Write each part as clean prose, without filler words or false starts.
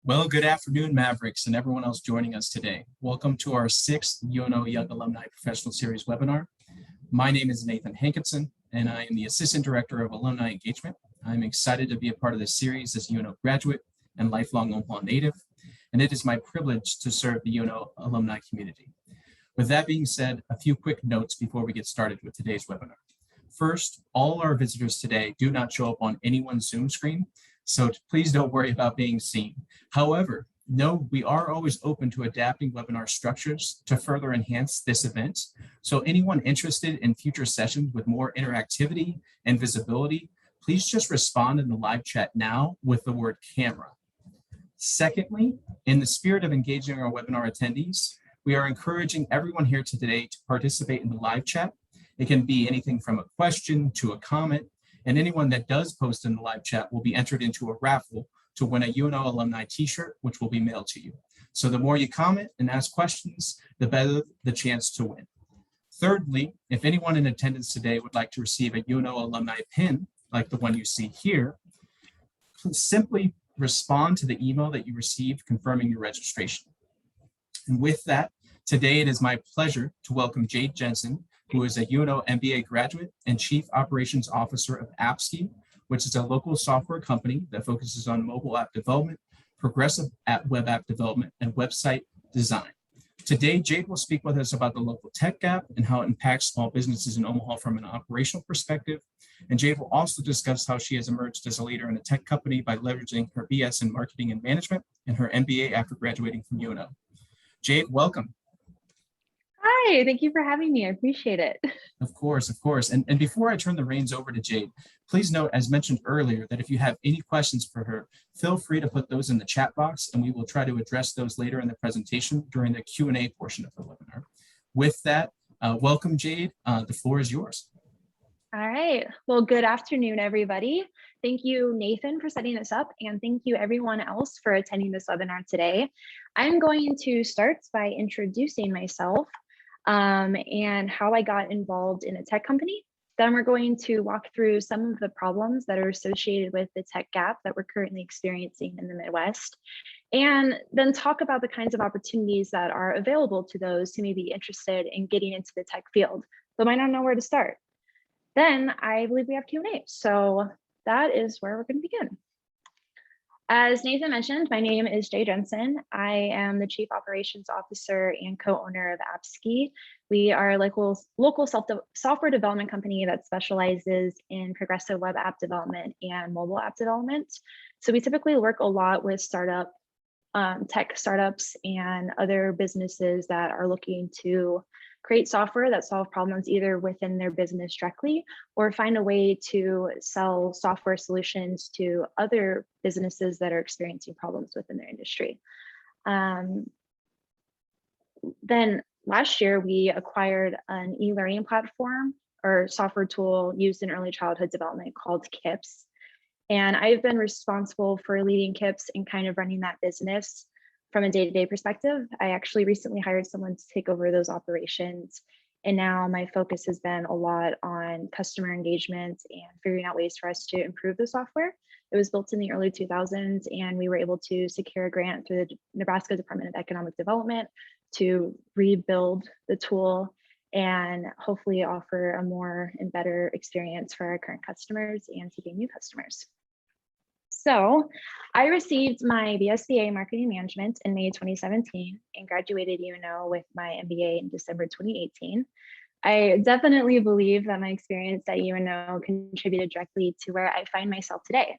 Well, good afternoon, Mavericks, and everyone else joining us today. Welcome to our sixth UNO Young Alumni Professional Series webinar. My name is Nathan Hankinson, and I am the Assistant Director of Alumni Engagement. I'm excited to be a part of this series as UNO graduate and lifelong Omaha native, and it is my privilege to serve the UNO alumni community. With that being said, a few quick notes before we get started with today's webinar. First, all our visitors today do not show up on anyone's Zoom screen, so please don't worry about being seen. However, know we are always open to adapting webinar structures to further enhance this event. So anyone interested in future sessions with more interactivity and visibility, please just respond in the live chat now with the word camera. Secondly, in the spirit of engaging our webinar attendees, we are encouraging everyone here today to participate in the live chat. It can be anything from a question to a comment, and anyone that does post in the live chat will be entered into a raffle to win a UNO alumni t-shirt, which will be mailed to you. So the more you comment and ask questions, the better the chance to win. Thirdly, if anyone in attendance today would like to receive a UNO alumni pin, like the one you see here, simply respond to the email that you received confirming your registration. And with that, today it is my pleasure to welcome Jade Jensen, who is a UNO MBA graduate and Chief Operations Officer of Appsky, which is a local software company that focuses on mobile app development, progressive web app development, and website design. Today, Jade will speak with us about the local tech gap and how it impacts small businesses in Omaha from an operational perspective. And Jade will also discuss how she has emerged as a leader in a tech company by leveraging her BS in Marketing and Management and her MBA after graduating from UNO. Jade, welcome. Hi, thank you for having me. I appreciate it. Of course. And before I turn the reins over to Jade, please note, as mentioned earlier, that if you have any questions for her, feel free to put those in the chat box and we will try to address those later in the presentation during the Q&A portion of the webinar. With that, welcome, Jade. The floor is yours. All right. Well, good afternoon, everybody. Thank you, Nathan, for setting this up, and thank you everyone else for attending this webinar today. I'm going to start by introducing myself and how I got involved in a tech company. Then we're going to walk through some of the problems that are associated with the tech gap that we're currently experiencing in the Midwest, and then talk about the kinds of opportunities that are available to those who may be interested in getting into the tech field, but might not know where to start. Then I believe we have Q&A, so that is where we're going to begin. As Nathan mentioned, my name is Jade Jensen. I am the Chief Operations Officer and co-owner of Appsky. We are a local software development company that specializes in progressive web app development and mobile app development. So we typically work a lot with tech startups and other businesses that are looking to create software that solve problems either within their business directly or find a way to sell software solutions to other businesses that are experiencing problems within their industry. Then last year, we acquired an e-learning platform or software tool used in early childhood development called KIPS. And I've been responsible for leading KIPS and kind of running that business from a day-to-day perspective. I actually recently hired someone to take over those operations. And now my focus has been a lot on customer engagement and figuring out ways for us to improve the software. It was built in the early 2000s, and we were able to secure a grant through the Nebraska Department of Economic Development to rebuild the tool and hopefully offer a more and better experience for our current customers and to gain new customers. So I received my BSBA Marketing Management in May 2017 and graduated UNO with my MBA in December 2018. I definitely believe that my experience at UNO contributed directly to where I find myself today.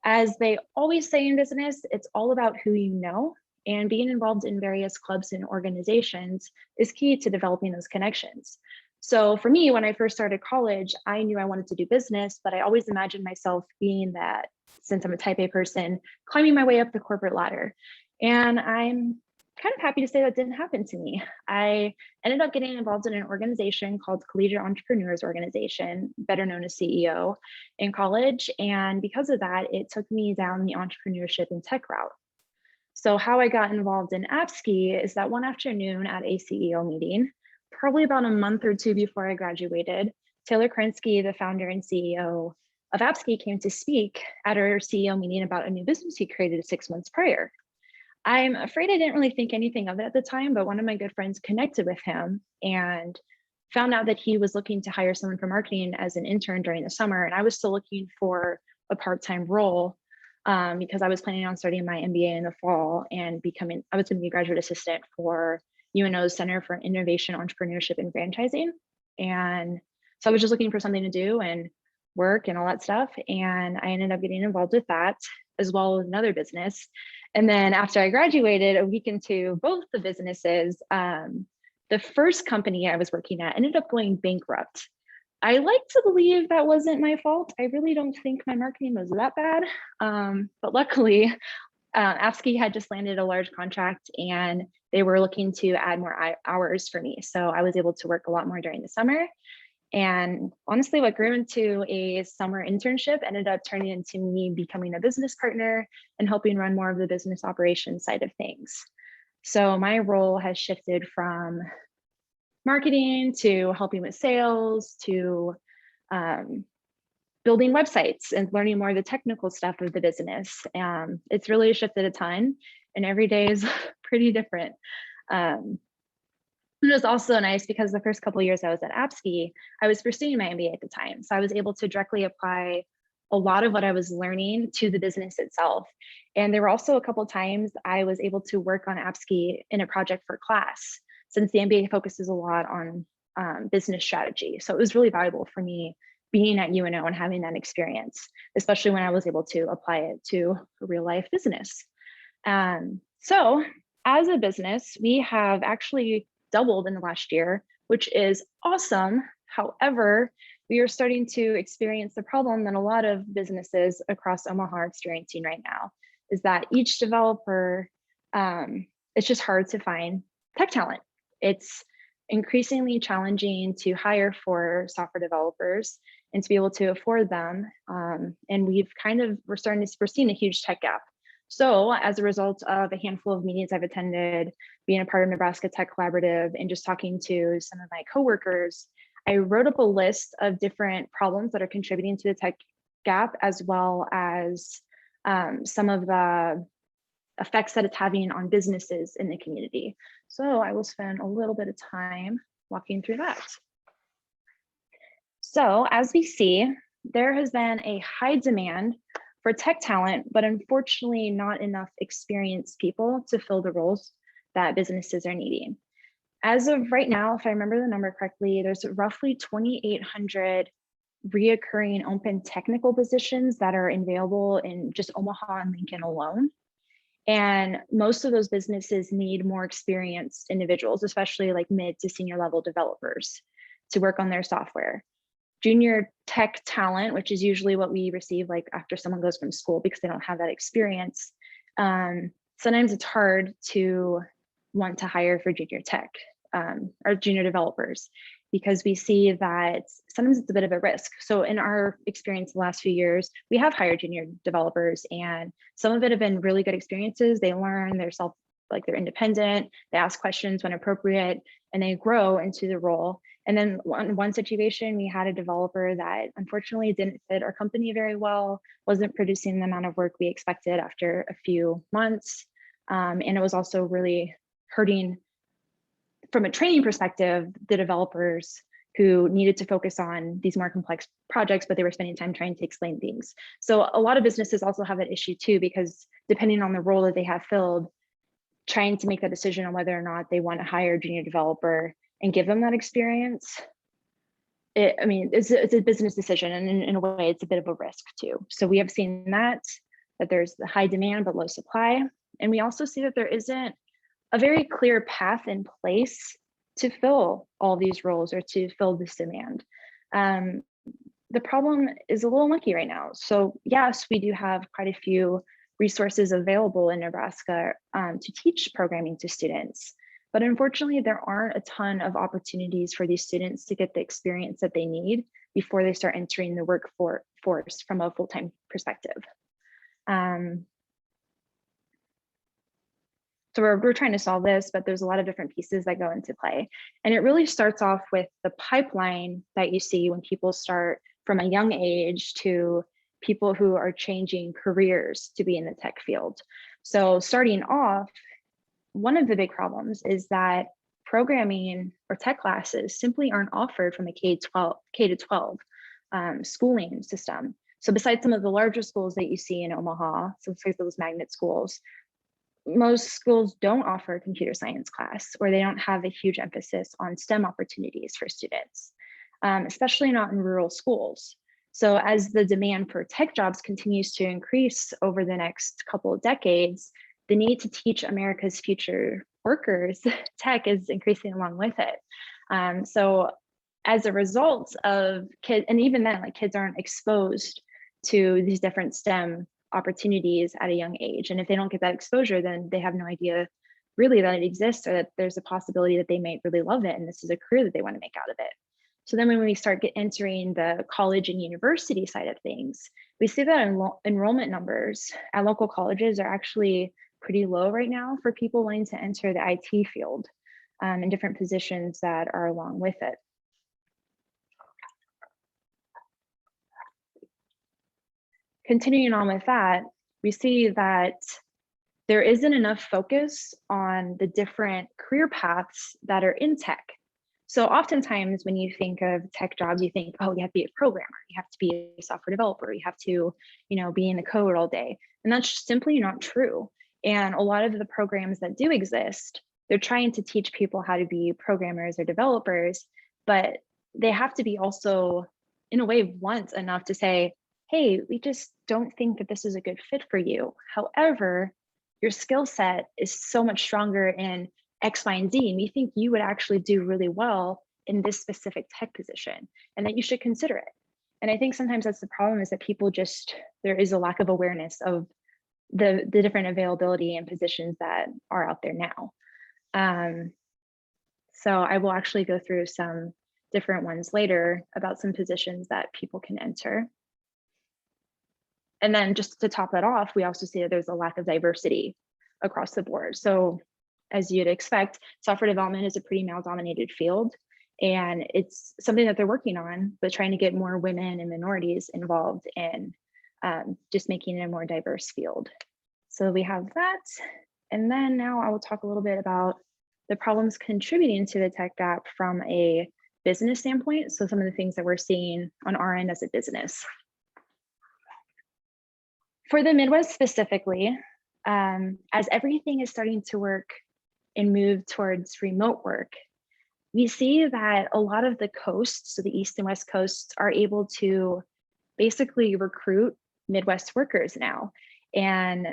As they always say in business, it's all about who you know, and being involved in various clubs and organizations is key to developing those connections. So for me, when I first started college, I knew I wanted to do business, but I always imagined myself being that, since I'm a type A person, climbing my way up the corporate ladder. And I'm kind of happy to say that didn't happen to me. I ended up getting involved in an organization called Collegiate Entrepreneurs Organization, better known as CEO, in college. And because of that, it took me down the entrepreneurship and tech route. So how I got involved in Appsky is that one afternoon at a CEO meeting, probably about a month or two before I graduated, Taylor Krinsky, the founder and CEO of Appsky, came to speak at our CEO meeting about a new business he created 6 months prior. I'm afraid I didn't really think anything of it at the time, but one of my good friends connected with him and found out that he was looking to hire someone for marketing as an intern during the summer. And I was still looking for a part-time role because I was planning on starting my MBA in the fall and I was going to be a graduate assistant for UNO's Center for Innovation, Entrepreneurship, and Franchising. And so I was just looking for something to do and work and all that stuff. And I ended up getting involved with that as well as another business. And then after I graduated, a week into both the businesses, the first company I was working at ended up going bankrupt. I like to believe that wasn't my fault. I really don't think my marketing was that bad. But luckily, Appsky had just landed a large contract and they were looking to add more hours for me. So I was able to work a lot more during the summer. And honestly, what grew into a summer internship ended up turning into me becoming a business partner and helping run more of the business operations side of things. So my role has shifted from marketing to helping with sales to building websites and learning more of the technical stuff of the business. It's really shifted a ton, and every day is pretty different. It was also nice because the first couple of years I was at Appsky, I was pursuing my MBA at the time. So I was able to directly apply a lot of what I was learning to the business itself. And there were also a couple of times I was able to work on Appsky in a project for class, since the MBA focuses a lot on business strategy. So it was really valuable for me being at UNO and having that experience, especially when I was able to apply it to a real life business. So as a business, we have actually doubled in the last year, which is awesome. However, we are starting to experience the problem that a lot of businesses across Omaha are experiencing right now, is that each developer, it's just hard to find tech talent. It's increasingly challenging to hire for software developers and to be able to afford them. And we're seeing a huge tech gap. So as a result of a handful of meetings I've attended, being a part of Nebraska Tech Collaborative and just talking to some of my coworkers, I wrote up a list of different problems that are contributing to the tech gap, as well as some of the effects that it's having on businesses in the community. So I will spend a little bit of time walking through that. So as we see, there has been a high demand for tech talent, but unfortunately not enough experienced people to fill the roles that businesses are needing. As of right now, if I remember the number correctly, there's roughly 2,800 reoccurring open technical positions that are available in just Omaha and Lincoln alone. And most of those businesses need more experienced individuals, especially like mid to senior level developers, to work on their software. Junior tech talent, which is usually what we receive like after someone goes from school because they don't have that experience. Sometimes it's hard to want to hire for junior tech or junior developers, because we see that sometimes it's a bit of a risk. So in our experience the last few years, we have hired junior developers, and some of it have been really good experiences. They learn, they're independent, they ask questions when appropriate, and they grow into the role. And then one situation, we had a developer that unfortunately didn't fit our company very well, wasn't producing the amount of work we expected after a few months. And it was also really hurting from a training perspective, the developers who needed to focus on these more complex projects, but they were spending time trying to explain things. So a lot of businesses also have that issue too, because depending on the role that they have filled, trying to make that decision on whether or not they want to hire a junior developer and give them that experience, it's a business decision, and in a way, it's a bit of a risk too. So we have seen that there's the high demand but low supply, and we also see that there isn't a very clear path in place to fill all these roles or to fill this demand. The problem is a little mucky right now. So yes, we do have quite a few resources available in Nebraska to teach programming to students. But unfortunately, there aren't a ton of opportunities for these students to get the experience that they need before they start entering the workforce from a full-time perspective. So we're trying to solve this, but there's a lot of different pieces that go into play. And it really starts off with the pipeline that you see when people start from a young age to people who are changing careers to be in the tech field. So starting off, one of the big problems is that programming or tech classes simply aren't offered from a K to 12 schooling system. So besides some of the larger schools that you see in Omaha, so besides those magnet schools, most schools don't offer a computer science class, or they don't have a huge emphasis on STEM opportunities for students, especially not in rural schools. So as the demand for tech jobs continues to increase over the next couple of decades, the need to teach America's future workers tech is increasing along with it. So as a result of kids, and even then, like kids aren't exposed to these different STEM opportunities at a young age. And if they don't get that exposure, then they have no idea really that it exists, or that there's a possibility that they might really love it and this is a career that they want to make out of it. So then when we start entering the college and university side of things, we see that enrollment numbers at local colleges are actually pretty low right now for people wanting to enter the IT field in different positions that are along with it. Continuing on with that, we see that there isn't enough focus on the different career paths that are in tech. So oftentimes when you think of tech jobs, you think, oh, you have to be a programmer, you have to be a software developer, you have to, be in the code all day. And that's simply not true. And a lot of the programs that do exist, they're trying to teach people how to be programmers or developers, but they have to be also, in a way, blunt enough to say, hey, we just don't think that this is a good fit for you. However, your skill set is so much stronger in X, Y, and Z, and we think you would actually do really well in this specific tech position, and that you should consider it. And I think sometimes that's the problem, is that people there is a lack of awareness of the different availability and positions that are out there now. So I will actually go through some different ones later about some positions that people can enter. And then just to top that off, we also see that there's a lack of diversity across the board. So as you'd expect, software development is a pretty male-dominated field, and it's something that they're working on, but trying to get more women and minorities involved in just making it a more diverse field. So we have that. And then now I will talk a little bit about the problems contributing to the tech gap from a business standpoint. So some of the things that we're seeing on our end as a business. For the Midwest specifically, as everything is starting to work and move towards remote work, we see that a lot of the coasts, so the East and West coasts, are able to basically recruit Midwest workers now. And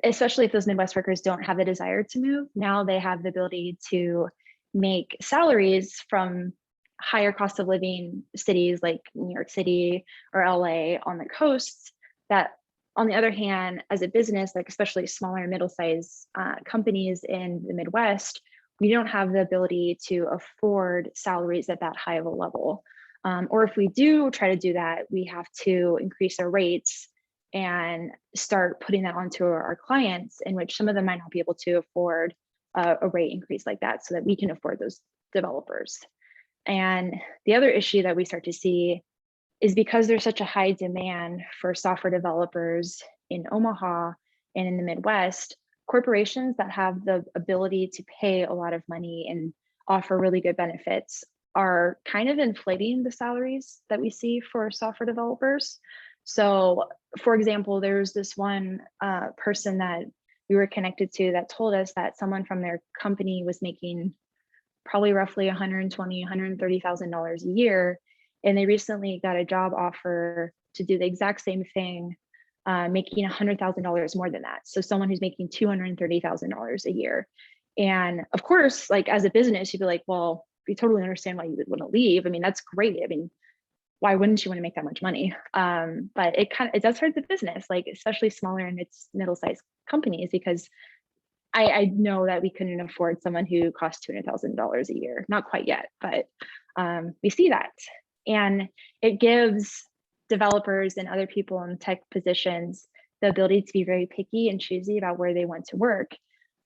especially if those Midwest workers don't have the desire to move, now they have the ability to make salaries from higher cost of living cities like New York City or LA on the coasts, that on the other hand, as a business, like especially smaller and middle-sized companies in the Midwest, we don't have the ability to afford salaries at that high of a level. Or if we do try to do that, we have to increase our rates and start putting that onto our clients, in which some of them might not be able to afford a rate increase like that, so that we can afford those developers. And the other issue that we start to see is, because there's such a high demand for software developers in Omaha and in the Midwest, corporations that have the ability to pay a lot of money and offer really good benefits are kind of inflating the salaries that we see for software developers. So for example, there's this one person that we were connected to that told us that someone from their company was making probably roughly $120,000, $130,000 a year. And they recently got a job offer to do the exact same thing, making $100,000 more than that. So someone who's making $230,000 a year. And of course, like as a business, you'd be like, well, we totally understand why you would want to leave. I mean, that's great. I mean, why wouldn't you want to make that much money? But it does hurt the business, like especially smaller and middle-sized companies, because I know that we couldn't afford someone who costs $200,000 a year. Not quite yet, but we see that. And it gives developers and other people in tech positions the ability to be very picky and choosy about where they want to work.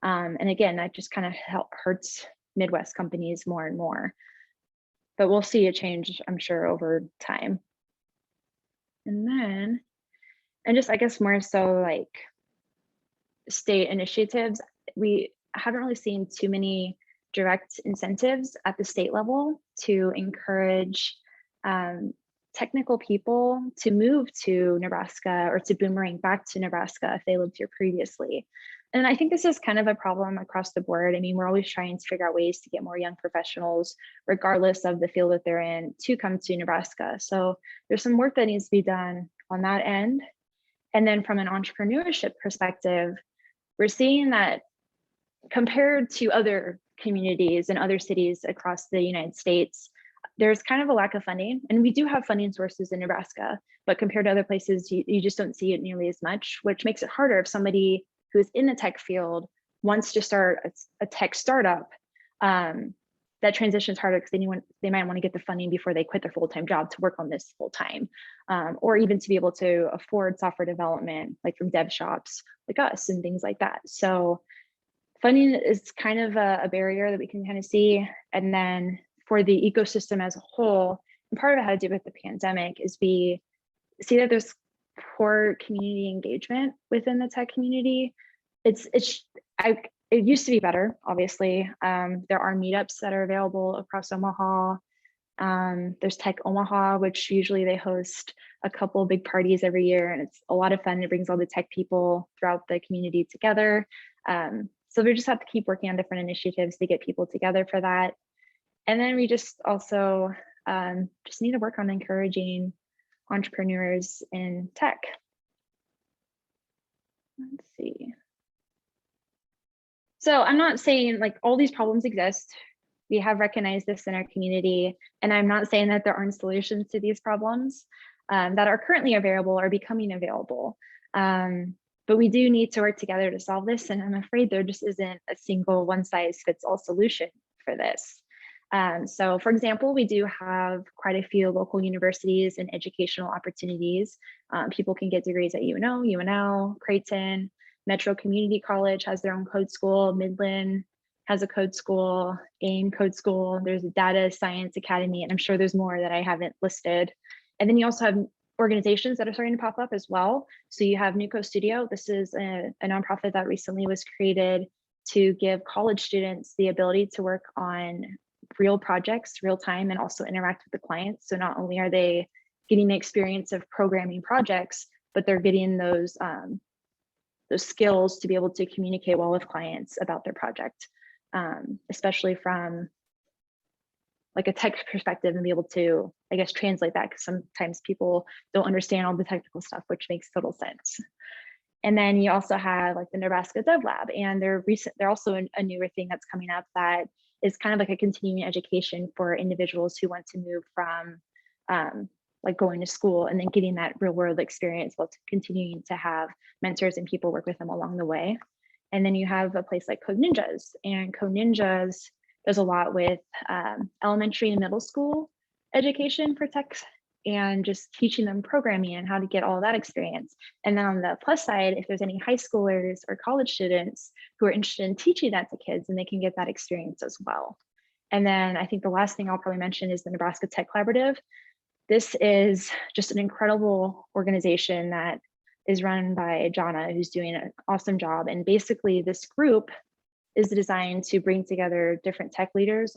And again, that just kind of hurts Midwest companies more and more. But we'll see a change, I'm sure, over time. And then, and just I guess more so like state initiatives, we haven't really seen too many direct incentives at the state level to encourage technical people to move to Nebraska or to boomerang back to Nebraska if they lived here previously. And I think this is kind of a problem across the board. I mean, we're always trying to figure out ways to get more young professionals, regardless of the field that they're in, to come to Nebraska. So there's some work that needs to be done on that end. And then from an entrepreneurship perspective, we're seeing that compared to other communities and other cities across the United States, there's kind of a lack of funding, and we do have funding sources in Nebraska, but compared to other places, you just don't see it nearly as much, which makes it harder if somebody who is in the tech field wants to start a tech startup. That transition is harder because they might want to get the funding before they quit their full-time job to work on this full-time, or even to be able to afford software development, like from dev shops like us and things like that. So funding is kind of a barrier that we can kind of see. And then for the ecosystem as a whole, and part of it had to do with the pandemic, is we see that there's poor community engagement within the tech community. It used to be better, obviously. There are meetups that are available across Omaha. There's Tech Omaha, which usually they host a couple big parties every year, and it's a lot of fun. It brings all the tech people throughout the community together. So we just have to keep working on different initiatives to get people together for that. And then we just also just need to work on encouraging entrepreneurs in tech. Let's see. So I'm not saying like all these problems exist. We have recognized this in our community, and I'm not saying that there aren't solutions to these problems that are currently available or becoming available. But we do need to work together to solve this, and I'm afraid there just isn't a single one-size-fits-all solution for this. So for example, we do have quite a few local universities and educational opportunities. People can get degrees at UNO, UNL, Creighton, Metro Community College has their own code school, Midland has a code school, AIM code school, there's a data science academy, and I'm sure there's more that I haven't listed. And then you also have organizations that are starting to pop up as well. So you have Newco Studio. This is a nonprofit that recently was created to give college students the ability to work on real projects, real time, and also interact with the clients. So not only are they getting the experience of programming projects, but they're getting those skills to be able to communicate well with clients about their project, especially from like a tech perspective, and be able to, I guess, translate that, because sometimes people don't understand all the technical stuff, which makes total sense. And then you also have like the Nebraska Dev Lab, and they're also a newer thing that's coming up that is kind of like a continuing education for individuals who want to move from like going to school and then getting that real world experience while continuing to have mentors and people work with them along the way. And then you have a place like Code Ninjas, and Code Ninjas does a lot with elementary and middle school education for tech, and just teaching them programming and how to get all that experience. And then on the plus side, if there's any high schoolers or college students who are interested in teaching that to kids, and they can get that experience as well. And then I think the last thing I'll probably mention is the Nebraska Tech Collaborative. This is just an incredible organization that is run by Jana, who's doing an awesome job. And basically this group is designed to bring together different tech leaders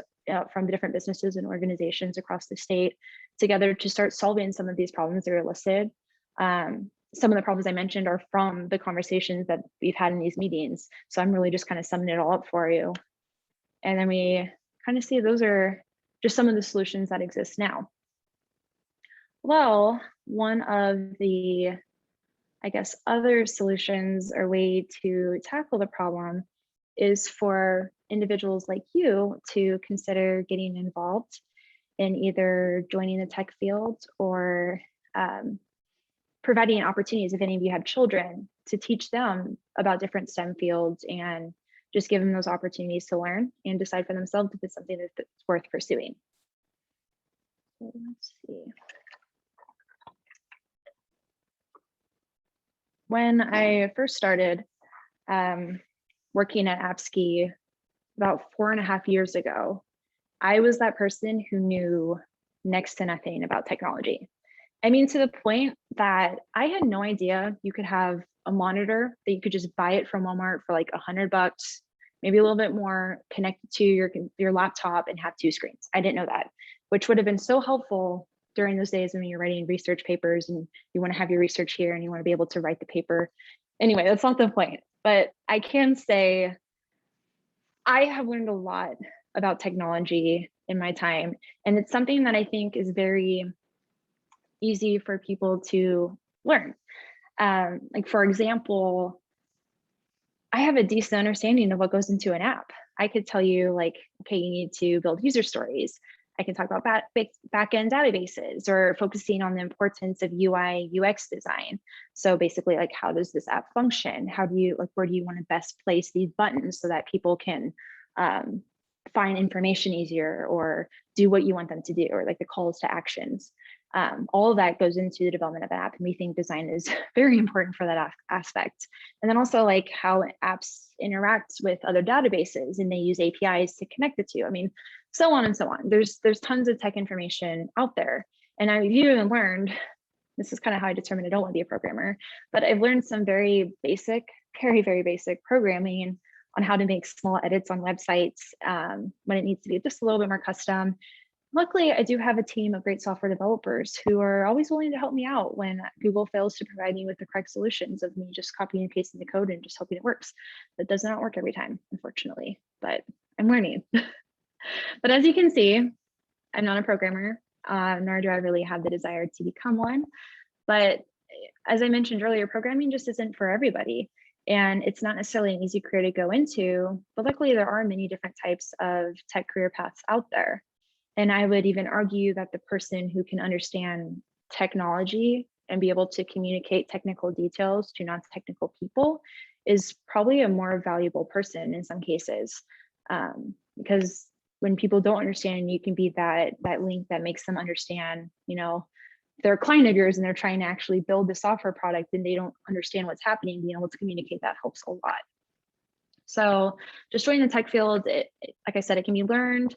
from the different businesses and organizations across the state together to start solving some of these problems that are listed. Some of the problems I mentioned are from the conversations that we've had in these meetings. So I'm really just kind of summing it all up for you. And then we kind of see those are just some of the solutions that exist now. Well, one of the, I guess, other solutions or way to tackle the problem is for individuals like you to consider getting involved in either joining the tech field or providing opportunities, if any of you have children, to teach them about different STEM fields and just give them those opportunities to learn and decide for themselves if it's something that's worth pursuing. So let's see. When I first started working at Appsky about 4.5 years ago, I was that person who knew next to nothing about technology. I mean, to the point that I had no idea you could have a monitor that you could just buy it from Walmart for like $100, maybe a little bit more, connected to your laptop and have two screens. I didn't know that, which would have been so helpful during those days when you're writing research papers and you want to have your research here and you want to be able to write the paper. Anyway, that's not the point, but I can say I have learned a lot about technology in my time, and it's something that I think is very easy for people to learn. Like for example, I have a decent understanding of what goes into an app. I could tell you like, okay, you need to build user stories. I can talk about back-end databases or focusing on the importance of UI, UX design. So basically like, how does this app function? How do you, like, where do you want to best place these buttons so that people can find information easier or do what you want them to do, or like the calls to actions. All of that goes into the development of an app, and we think design is very important for that aspect. And then also like how apps interact with other databases, and they use APIs to connect the two. I mean, so on and so on. There's tons of tech information out there, and I've even learned, this is kind of how I determined I don't want to be a programmer, but I've learned some very basic, very basic programming on how to make small edits on websites when it needs to be just a little bit more custom. Luckily, I do have a team of great software developers who are always willing to help me out when Google fails to provide me with the correct solutions of me just copying and pasting the code and just hoping it works. That does not work every time, unfortunately, but I'm learning. But as you can see, I'm not a programmer, nor do I really have the desire to become one. But as I mentioned earlier, programming just isn't for everybody. And it's not necessarily an easy career to go into, but luckily there are many different types of tech career paths out there. And I would even argue that the person who can understand technology and be able to communicate technical details to non-technical people is probably a more valuable person in some cases. Because when people don't understand, you can be that link that makes them understand, you know, they're a client of yours and they're trying to actually build the software product and they don't understand what's happening, being able to communicate that helps a lot. So just joining the tech field, like I said, it can be learned.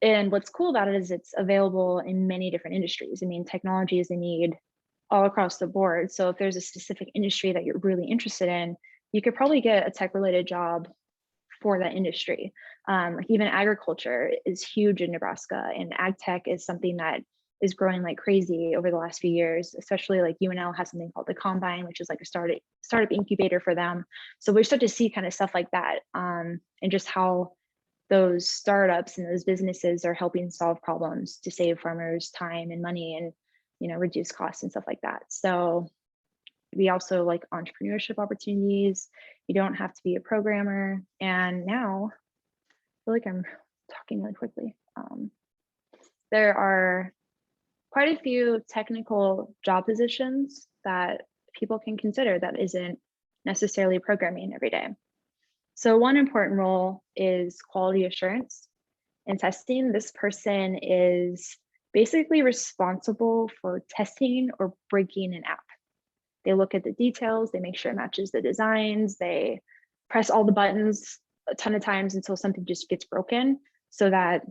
And what's cool about it is it's available in many different industries. I mean, technology is a need all across the board. So if there's a specific industry that you're really interested in, you could probably get a tech related job for that industry. Like even agriculture is huge in Nebraska, and ag tech is something that is growing like crazy over the last few years, especially like UNL has something called the Combine, which is like a startup incubator for them. So we start to see kind of stuff like that, and just how those startups and those businesses are helping solve problems to save farmers time and money and, you know, reduce costs and stuff like that. So we also like entrepreneurship opportunities. You don't have to be a programmer. And now I feel like I'm talking really quickly. There are quite a few technical job positions that people can consider that isn't necessarily programming every day. So one important role is quality assurance and testing. This person is basically responsible for testing or breaking an app. They look at the details, they make sure it matches the designs, they press all the buttons a ton of times until something just gets broken so that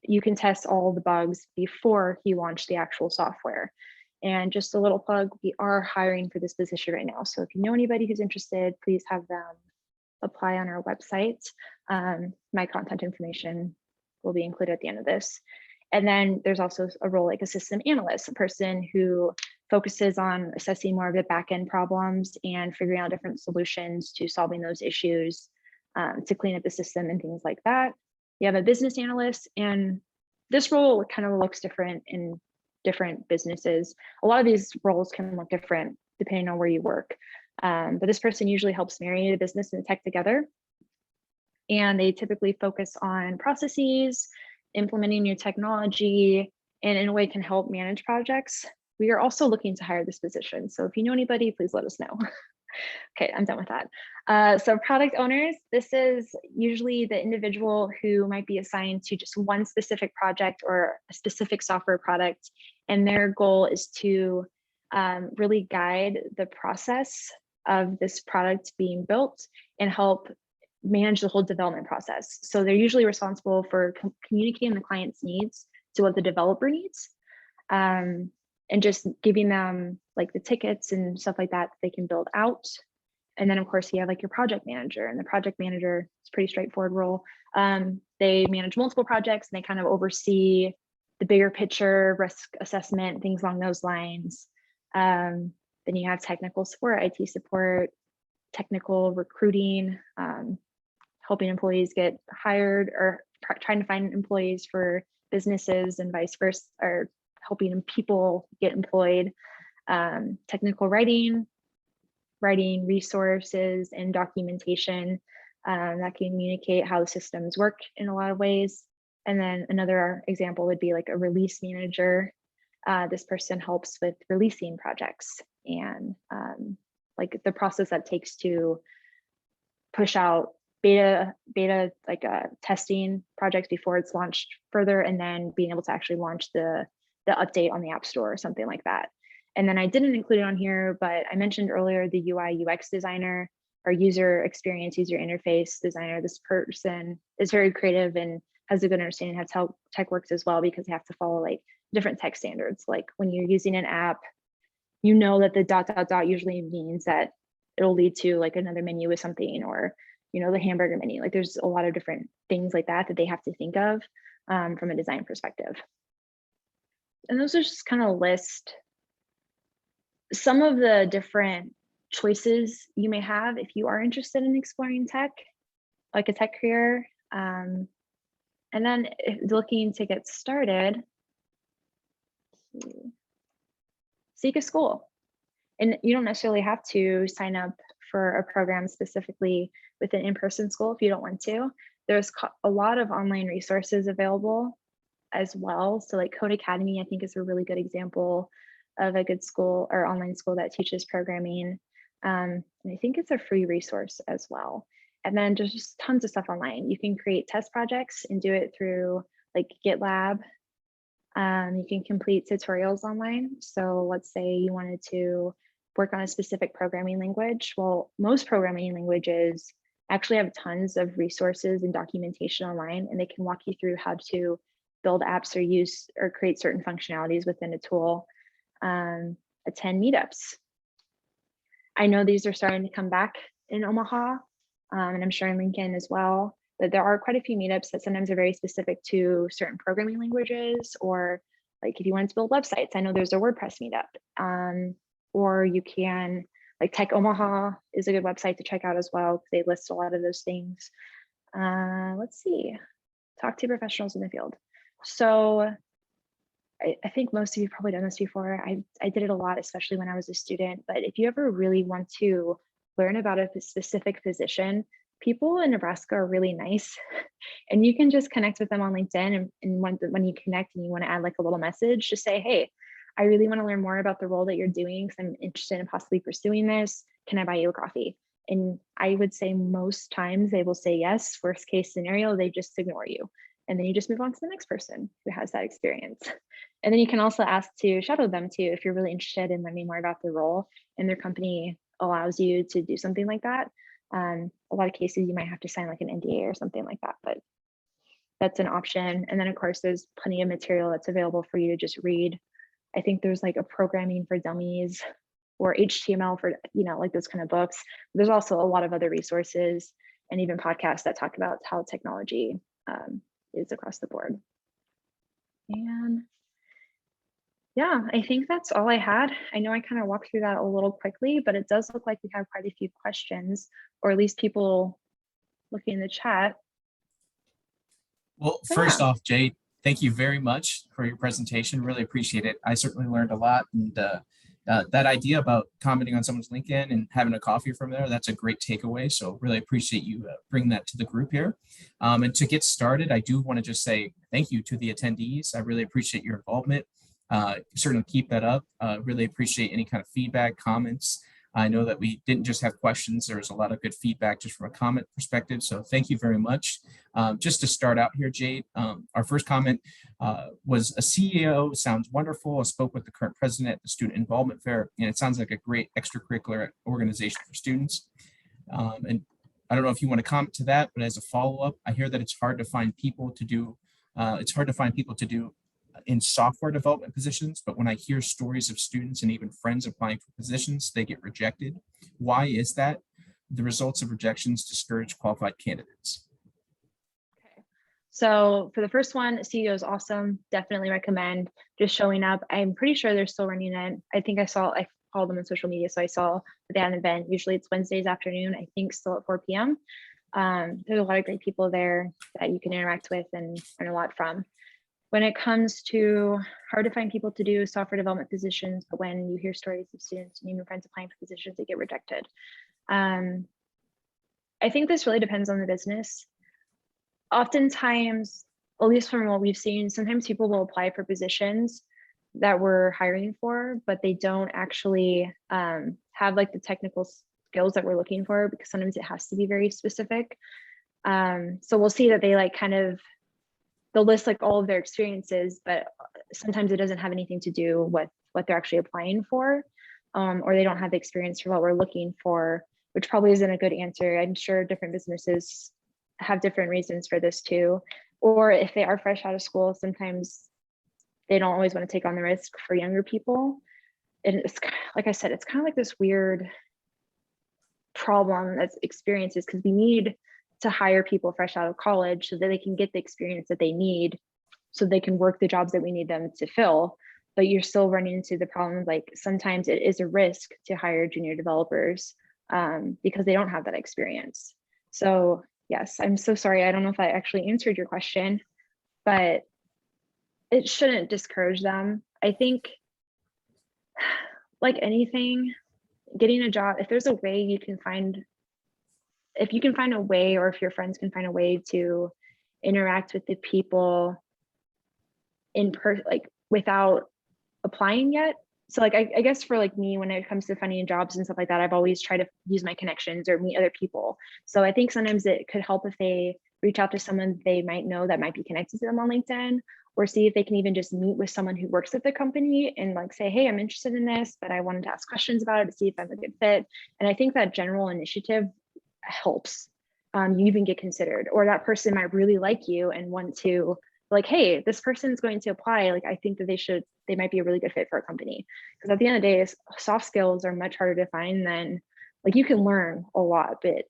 you can test all the bugs before you launch the actual software. And just a little plug, we are hiring for this position right now. So if you know anybody who's interested, please have them apply on our website. My contact information will be included at the end of this. And then there's also a role like a system analyst, a person who focuses on assessing more of the back-end problems and figuring out different solutions to solving those issues to clean up the system and things like that. You have a business analyst, and this role kind of looks different in different businesses. A lot of these roles can look different depending on where you work. But this person usually helps marry the business and the tech together. And they typically focus on processes, implementing new technology, and in a way can help manage projects. We are also looking to hire this position. So if you know anybody, please let us know. Okay, I'm done with that. So product owners, this is usually the individual who might be assigned to just one specific project or a specific software product. And their goal is to really guide the process of this product being built and help manage the whole development process. So they're usually responsible for communicating the client's needs to what the developer needs. and just giving them like the tickets and stuff like that they can build out. And then of course you have like your project manager, and the project manager is a pretty straightforward role. They manage multiple projects and they kind of oversee the bigger picture, risk assessment, things along those lines. Then you have technical support, IT support, technical recruiting, helping employees get hired, or trying to find employees for businesses and vice versa, or helping people get employed. Technical writing resources and documentation that can communicate how the systems work in a lot of ways. And then another example would be like a release manager. This person helps with releasing projects and like the process that takes to push out beta like testing projects before it's launched further, and then being able to actually launch the update on the App Store or something like that. And then I didn't include it on here, but I mentioned earlier the UI UX designer or user experience, user interface designer. This person is very creative and has a good understanding of how tech works as well, because they have to follow like different tech standards. Like when you're using an app, you know that the ... usually means that it'll lead to like another menu with something, or you know, the hamburger menu. Like there's a lot of different things like that that they have to think of from a design perspective. And those are just kind of list some of the different choices you may have if you are interested in exploring tech, like a tech career. And then if looking to get started, seek a school. And you don't necessarily have to sign up for a program specifically with an in-person school if you don't want to. There's a lot of online resources available as well. So like Code Academy, I think, is a really good example of a good school or online school that teaches programming. And I think it's a free resource as well. And then there's just tons of stuff online. You can create test projects and do it through like GitLab. You can complete tutorials online. So let's say you wanted to work on a specific programming language. Well, most programming languages actually have tons of resources and documentation online, and they can walk you through how to build apps or use or create certain functionalities within a tool. Attend meetups. I know these are starting to come back in Omaha, and I'm sure in Lincoln as well, but there are quite a few meetups that sometimes are very specific to certain programming languages, or like if you wanted to build websites, I know there's a WordPress meetup, or you can, like Tech Omaha is a good website to check out as well, because they list a lot of those things. Let's see, talk to professionals in the field. So I think most of you have probably done this before. I did it a lot, especially when I was a student. But if you ever really want to learn about a specific position, people in Nebraska are really nice. And you can just connect with them on LinkedIn. And when you connect and you want to add like a little message, just say, hey, I really want to learn more about the role that you're doing because I'm interested in possibly pursuing this. Can I buy you a coffee? And I would say most times they will say yes. Worst case scenario, they just ignore you. And then you just move on to the next person who has that experience. And then you can also ask to shadow them too, if you're really interested in learning more about the role and their company allows you to do something like that. A lot of cases you might have to sign like an NDA or something like that, but that's an option. And then of course, there's plenty of material that's available for you to just read. I think there's like a programming for dummies or HTML for, you know, like those kind of books. There's also a lot of other resources and even podcasts that talk about how technology is across the board. And yeah, I think that's all I had. I know I kind of walked through that a little quickly, but it does look like we have quite a few questions, or at least people looking in the chat. Well, first off, Jade, thank you very much for your presentation. Really appreciate it. I certainly learned a lot, and that idea about commenting on someone's LinkedIn and having a coffee from there, that's a great takeaway. So really appreciate you bringing that to the group here. And to get started, I do want to just say thank you to the attendees. I really appreciate your involvement. Certainly keep that up. Really appreciate any kind of feedback, comments. I know that we didn't just have questions. There was a lot of good feedback just from a comment perspective. So thank you very much. Just to start out here, Jade, our first comment was a CEO sounds wonderful. I spoke with the current president at the Student Involvement Fair, and it sounds like a great extracurricular organization for students. And I don't know if you want to comment to that, but as a follow-up, I hear that it's hard to find people to do in software development positions, but when I hear stories of students and even friends applying for positions, they get rejected. Why is that? The results of rejections discourage qualified candidates. Okay. So for the first one, CEO is awesome. Definitely recommend just showing up. I'm pretty sure they're still running it. I followed them on social media, so I saw that they had an event. Usually it's Wednesdays afternoon, I think still at 4 p.m. There's a lot of great people there that you can interact with and learn a lot from. When it comes to hard to find people to do software development positions, but when you hear stories of students and even friends applying for positions that get rejected, I think this really depends on the business. Oftentimes, at least from what we've seen, sometimes people will apply for positions that we're hiring for, but they don't actually have like the technical skills that we're looking for, because sometimes it has to be very specific. So we'll see that they like they'll list like all of their experiences, but sometimes it doesn't have anything to do with what they're actually applying for, or they don't have the experience for what we're looking for, which probably isn't a good answer. I'm sure different businesses have different reasons for this too. Or if they are fresh out of school, sometimes they don't always want to take on the risk for younger people. And it's like I said, it's kind of like this weird problem that's experiences, because we need to hire people fresh out of college so that they can get the experience that they need so they can work the jobs that we need them to fill. But you're still running into the problem, like sometimes it is a risk to hire junior developers because they don't have that experience. So yes, I'm so sorry. I don't know if I actually answered your question, but it shouldn't discourage them. I think like anything, getting a job, if there's a way you can find, if you can find a way, or if your friends can find a way to interact with the people in person, like without applying yet. So like, I guess for like me, when it comes to finding jobs and stuff like that, I've always tried to use my connections or meet other people. So I think sometimes it could help if they reach out to someone they might know that might be connected to them on LinkedIn, or see if they can even just meet with someone who works at the company and like say, hey, I'm interested in this, but I wanted to ask questions about it to see if I'm a good fit. And I think that general initiative helps you even get considered, or that person might really like you and want to like, hey, this person is going to apply. Like, I think that they might be a really good fit for a company. Because at the end of the day, soft skills are much harder to find than, like, you can learn a lot, but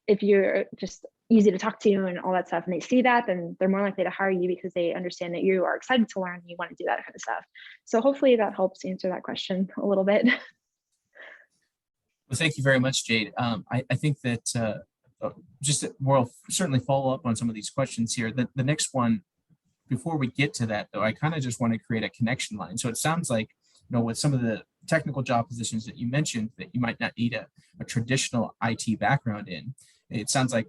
if you're just easy to talk to and all that stuff, and they see that, then they're more likely to hire you because they understand that you are excited to learn and you want to do that kind of stuff. So hopefully that helps answer that question a little bit. Well, thank you very much, Jade. I think that we'll certainly follow up on some of these questions here. The next one, before we get to that though, I kind of just want to create a connection line. So it sounds like, with some of the technical job positions that you mentioned that you might not need a traditional IT background in, it sounds like,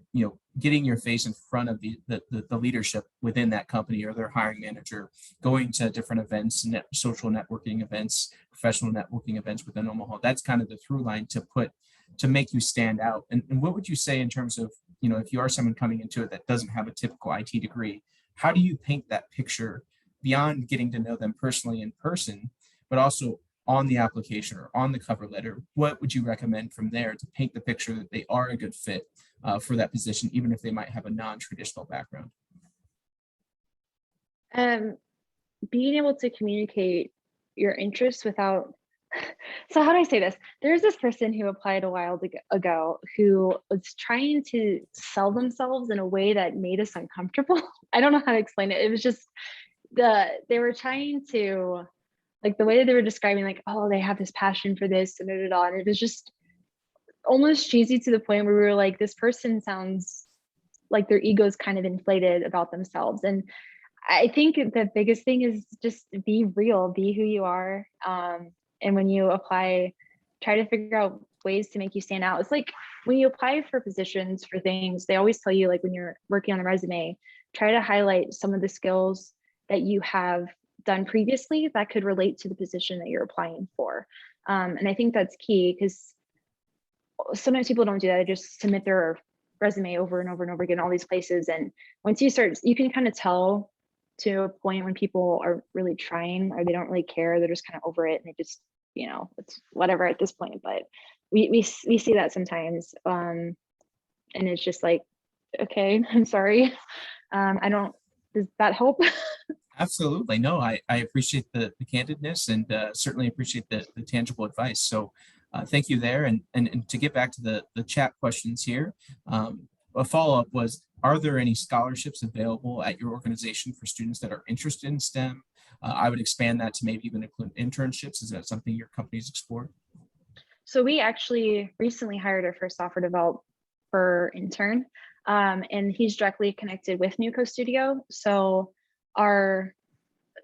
getting your face in front of the leadership within that company or their hiring manager, going to different events, social networking events, professional networking events within Omaha. That's kind of the through line to make you stand out. And what would you say in terms of, if you are someone coming into it that doesn't have a typical IT degree, how do you paint that picture beyond getting to know them personally in person, but also on the application or on the cover letter? What would you recommend from there to paint the picture that they are a good fit for that position, even if they might have a non-traditional background? Being able to communicate your interests without, so how do I say this? There's this person who applied a while ago who was trying to sell themselves in a way that made us uncomfortable. I don't know how to explain it. It was just they were trying to, like, the way that they were describing, like, oh, they have this passion for this and and it was just almost cheesy to the point where we were like, this person sounds like their ego's kind of inflated about themselves. And I think the biggest thing is just be real, be who you are. And when you apply, try to figure out ways to make you stand out. It's like when you apply for positions for things, they always tell you, like, when you're working on a resume, try to highlight some of the skills that you have done previously that could relate to the position that you're applying for. And I think that's key, because sometimes people don't do that. They just submit their resume over and over and over again, all these places. And once you start, you can kind of tell to a point when people are really trying, or they don't really care. They're just kind of over it, and they just, it's whatever at this point. But we see that sometimes. And it's just like, okay, I'm sorry. Does that help? Absolutely. No, I appreciate the candidness and certainly appreciate the tangible advice. So thank you there. And to get back to the chat questions here, a follow-up was, are there any scholarships available at your organization for students that are interested in STEM? I would expand that to maybe even include internships. Is that something your company's explored? So we actually recently hired our first software developer intern, and he's directly connected with Newco Studio. So our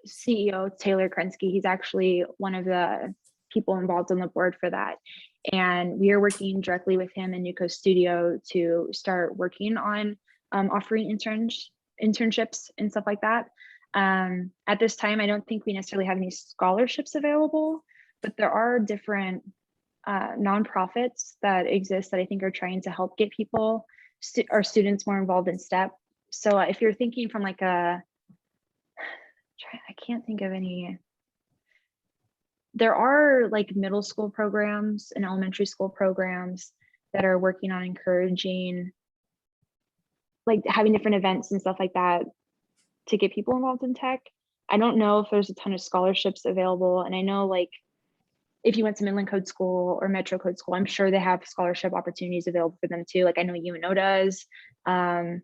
CEO, Taylor Krensky, he's actually one of the people involved on the board for that. And we are working directly with him in Newco Studio to start working on offering internships and stuff like that. At this time, I don't think we necessarily have any scholarships available, but there are different nonprofits that exist that I think are trying to help get people, our students, more involved in STEP. So if you're thinking from like I can't think of any. There are like middle school programs and elementary school programs that are working on encouraging, like having different events and stuff like that to get people involved in tech. I don't know if there's a ton of scholarships available. And I know like if you went to Midland Code School or Metro Code School, I'm sure they have scholarship opportunities available for them too. Like I know UNO does. Even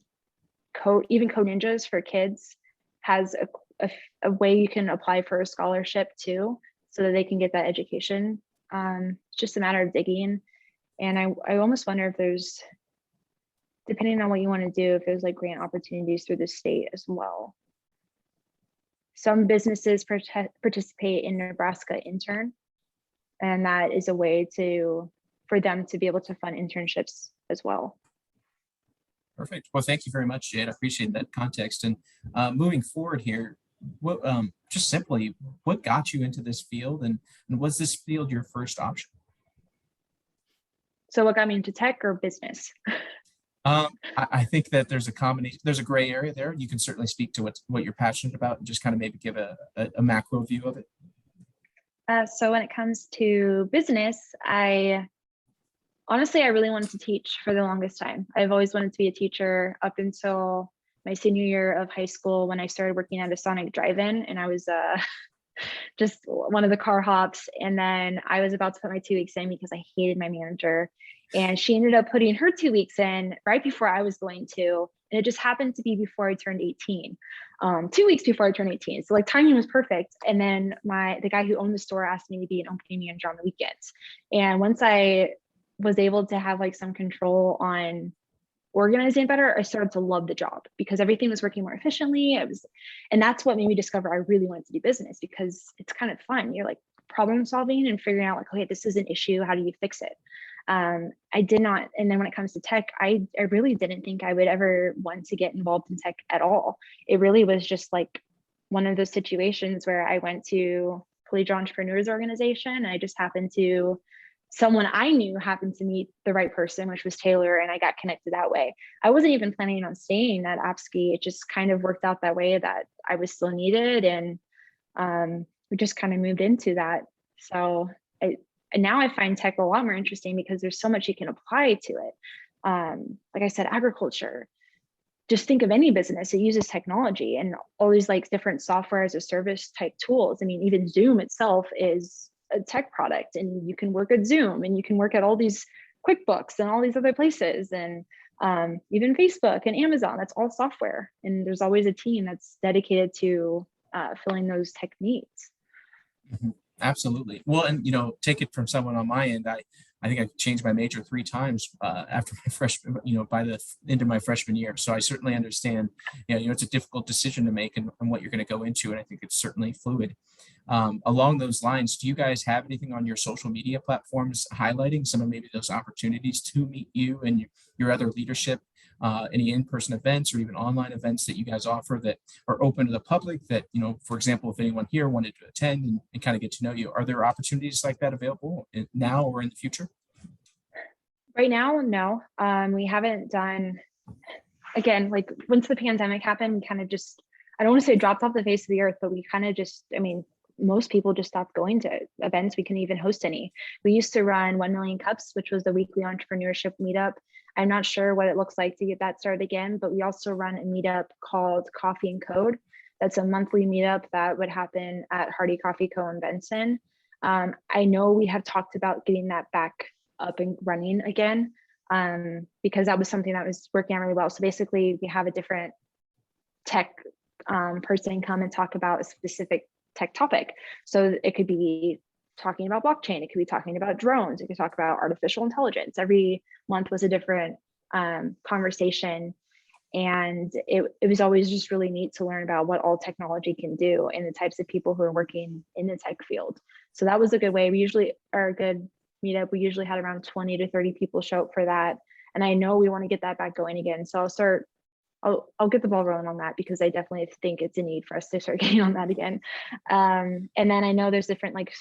Code Ninjas for kids has a way you can apply for a scholarship too, so that they can get that education. It's just a matter of digging. And I almost wonder if there's, depending on what you want to do, if there's like grant opportunities through the state as well. Some businesses participate in Nebraska Intern, and that is a way for them to be able to fund internships as well. Perfect. Well, thank you very much, Jade. I appreciate that context. And moving forward here, what just simply, what got you into this field, and was this field your first option? So what got me into tech or business? I think that there's a combination, there's a gray area there. You can certainly speak to what you're passionate about and just kind of maybe give a macro view of it. So when it comes to business, honestly, I really wanted to teach for the longest time. I've always wanted to be a teacher up until my senior year of high school, when I started working at a Sonic drive-in, and I was just one of the car hops. And then I was about to put my 2 weeks in because I hated my manager, and she ended up putting her 2 weeks in right before I was going to, and it just happened to be before I turned 18, 2 weeks before I turned 18. So like timing was perfect. And then the guy who owned the store asked me to be an opening manager on the weekends. And once I was able to have like some control on organizing better, I started to love the job because everything was working more efficiently. And that's what made me discover I really wanted to do business, because it's kind of fun. You're like problem solving and figuring out like, okay, this is an issue. How do you fix it? I did not. And then when it comes to tech, I really didn't think I would ever want to get involved in tech at all. It really was just like one of those situations where I went to Collegiate Entrepreneurs Organization, and I just someone I knew happened to meet the right person, which was Taylor, and I got connected that way. I wasn't even planning on staying at Appsky. It just kind of worked out that way, that I was still needed, and we just kind of moved into that. So and now I find tech a lot more interesting because there's so much you can apply to it. Like I said, agriculture. Just think of any business, it uses technology and all these like different software as a service type tools. I mean, even Zoom itself is a tech product, and you can work at Zoom, and you can work at all these QuickBooks and all these other places, and even Facebook and Amazon. That's all software, and there's always a team that's dedicated to filling those tech needs. Mm-hmm. Absolutely. Well, and take it from someone on my end. I think I changed my major 3 times after my freshman, by the end of my freshman year. So I certainly understand, it's a difficult decision to make and what you're going to go into. And I think it's certainly fluid. Along those lines, do you guys have anything on your social media platforms highlighting some of maybe those opportunities to meet you and your other leadership? Any in-person events or even online events that you guys offer that are open to the public that, for example, if anyone here wanted to attend and kind of get to know you, are there opportunities like that available now or in the future? Right now, no. We haven't done, again, like once the pandemic happened, we kind of just, I don't want to say dropped off the face of the earth, but we kind of just, most people just stopped going to events. We couldn't even host any. We used to run 1 Million Cups, which was the weekly entrepreneurship meetup. I'm not sure what it looks like to get that started again, but we also run a meetup called Coffee and Code, That's a monthly meetup that would happen at Hardy Coffee Co. in Benson. I know we have talked about getting that back up and running again, because that was something that was working out really well. So basically we have a different tech person come and talk about a specific tech topic. So it could be talking about blockchain, it could be talking about drones, it could talk about artificial intelligence. Every month was a different conversation. And it was always just really neat to learn about what all technology can do and the types of people who are working in the tech field. So that was a good way. We usually are a good meetup. We usually had around 20 to 30 people show up for that. And I know we want to get that back going again. So I'll get the ball rolling on that, because I definitely think it's a need for us to start getting on that again. And then I know there's different, like,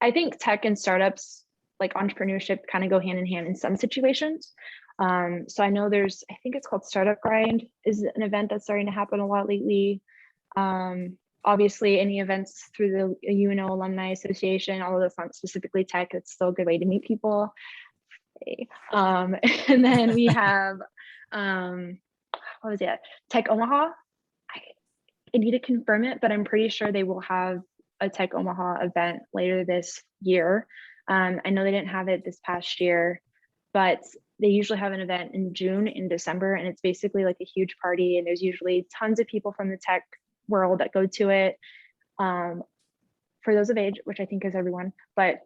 I think tech and startups, like entrepreneurship, kind of go hand in hand in some situations. So I know I think it's called Startup Grind is an event that's starting to happen a lot lately. Obviously any events through the UNO Alumni Association, although that's not specifically tech, it's still a good way to meet people. And then we have, what was it? Tech Omaha. I need to confirm it, but I'm pretty sure they will have a Tech Omaha event later this year. I know they didn't have it this past year, but they usually have an event in June and December, and it's basically like a huge party. And there's usually tons of people from the tech world that go to it. For those of age, which I think is everyone, but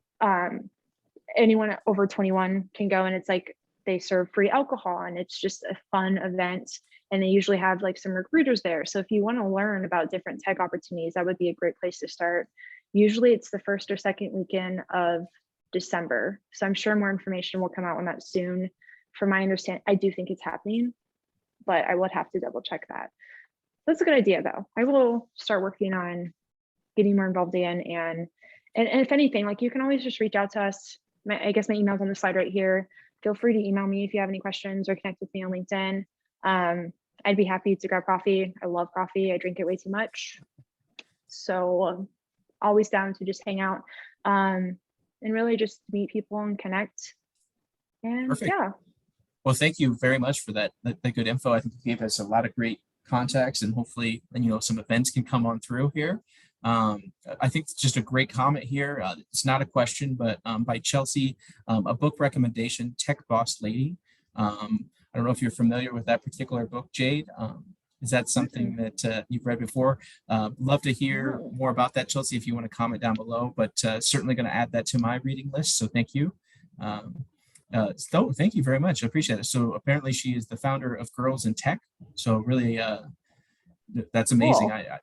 anyone over 21 can go, and it's like they serve free alcohol, and it's just a fun event. And they usually have like some recruiters there. So if you want to learn about different tech opportunities, that would be a great place to start. Usually it's the first or second weekend of December. So I'm sure more information will come out on that soon. From my understanding, I do think it's happening, but I would have to double check that. That's a good idea though. I will start working on getting more involved again. And if anything, like, you can always just reach out to us. I guess my email's on the slide right here. Feel free to email me if you have any questions, or connect with me on LinkedIn. I'd be happy to grab coffee. I love coffee. I drink it way too much. So always down to just hang out, and really just meet people and connect. And Perfect. yeah. Well, thank you very much for that good info. I think you gave us a lot of great contacts, and hopefully, some events can come on through here. I think it's just a great comment here. It's not a question, but by Chelsea, a book recommendation, Tech Boss Lady. I don't know if you're familiar with that particular book, Jade. Is that something that you've read before? Love to hear more about that, Chelsea, if you want to comment down below, but certainly going to add that to my reading list. So thank you. So thank you very much. I appreciate it. So apparently she is the founder of Girls in Tech. So really, that's amazing. Cool. I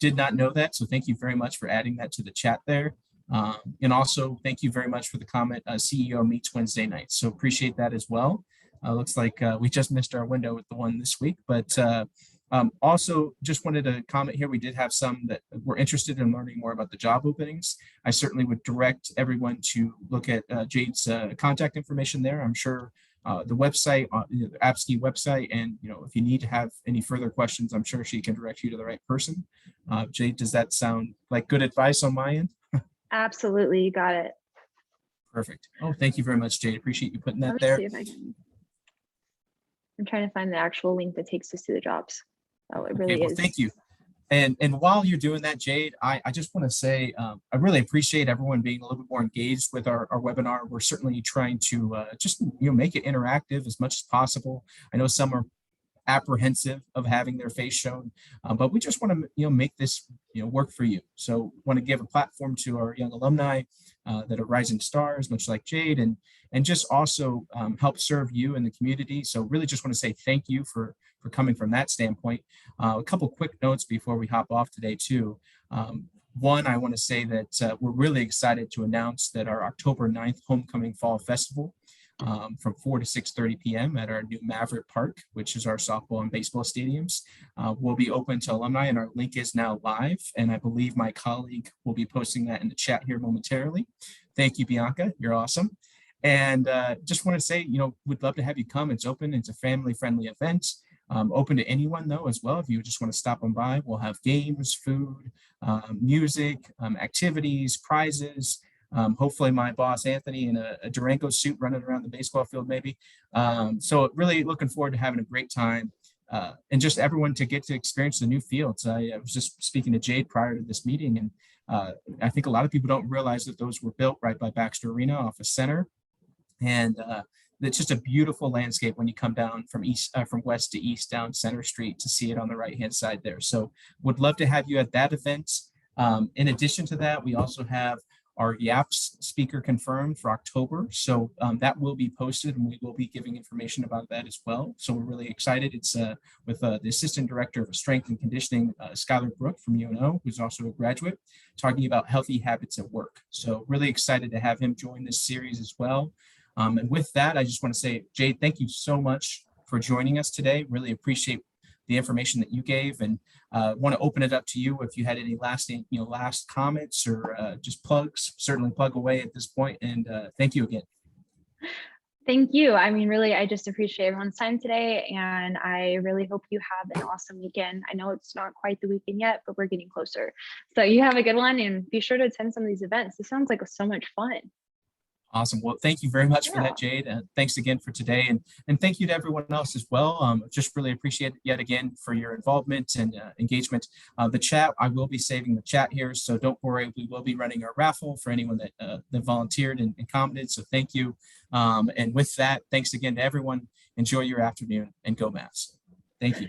did not know that. So thank you very much for adding that to the chat there. And also thank you very much for the comment, CEO meets Wednesday nights. So appreciate that as well. Looks like we just missed our window with the one this week, but also just wanted to comment here. We did have some that were interested in learning more about the job openings. I certainly would direct everyone to look at Jade's contact information there. I'm sure the website, the Appsky website, and if you need to have any further questions, I'm sure she can direct you to the right person. Jade, does that sound like good advice on my end? Absolutely, you got it. Perfect. Oh, thank you very much, Jade. Appreciate you putting that Let me there. see if I can. I'm trying to find the actual link that takes us to the jobs. Oh, it really is. Thank you. And while you're doing that, Jade, I just want to say I really appreciate everyone being a little bit more engaged with our webinar. We're certainly trying to just make it interactive as much as possible. I know some are apprehensive of having their face shown, but we just want to make this work for you. So want to give a platform to our young alumni that are rising stars, much like Jade, and just also help serve you in the community. So really just want to say thank you for coming from that standpoint. A couple quick notes before we hop off today too. One, I want to say that we're really excited to announce that our October 9th Homecoming Fall Festival from 4 to 6:30 p.m. at our new Maverick Park, which is our softball and baseball stadiums, will be open to alumni, and our link is now live. And I believe my colleague will be posting that in the chat here momentarily. Thank you, Bianca. You're awesome. And just want to say, we'd love to have you come. It's open. It's a family-friendly event. Open to anyone though as well. If you just want to stop on by, we'll have games, food, music, activities, prizes. Hopefully my boss Anthony in a Durango suit running around the baseball field maybe. So really looking forward to having a great time. and just everyone to get to experience the new fields. I was just speaking to Jade prior to this meeting, and I think a lot of people don't realize that those were built right by Baxter Arena off of Center. And it's just a beautiful landscape when you come down from from west to east down Center Street to see it on the right-hand side there. So would love to have you at that event. In addition to that, we also have our YAPS speaker confirmed for October. So that will be posted, and we will be giving information about that as well. So we're really excited. It's with the Assistant Director of Strength and Conditioning, Skylar Brook from UNO, who's also a graduate, talking about healthy habits at work. So really excited to have him join this series as well. And with that, I just want to say, Jade, thank you so much for joining us today. Really appreciate the information that you gave, and want to open it up to you if you had any last comments or just plugs. Certainly plug away at this point, and thank you again. Thank you. I mean, really, I just appreciate everyone's time today, and I really hope you have an awesome weekend. I know it's not quite the weekend yet, but we're getting closer. So you have a good one, and be sure to attend some of these events. This sounds like so much fun. Awesome. Well, thank you very much for that, Jade. Thanks again for today. And thank you to everyone else as well. Just really appreciate it yet again for your involvement and engagement. The chat, I will be saving the chat here, so don't worry. We will be running our raffle for anyone that volunteered and commented. So thank you. And with that, thanks again to everyone. Enjoy your afternoon, and go Mavs. Thank you.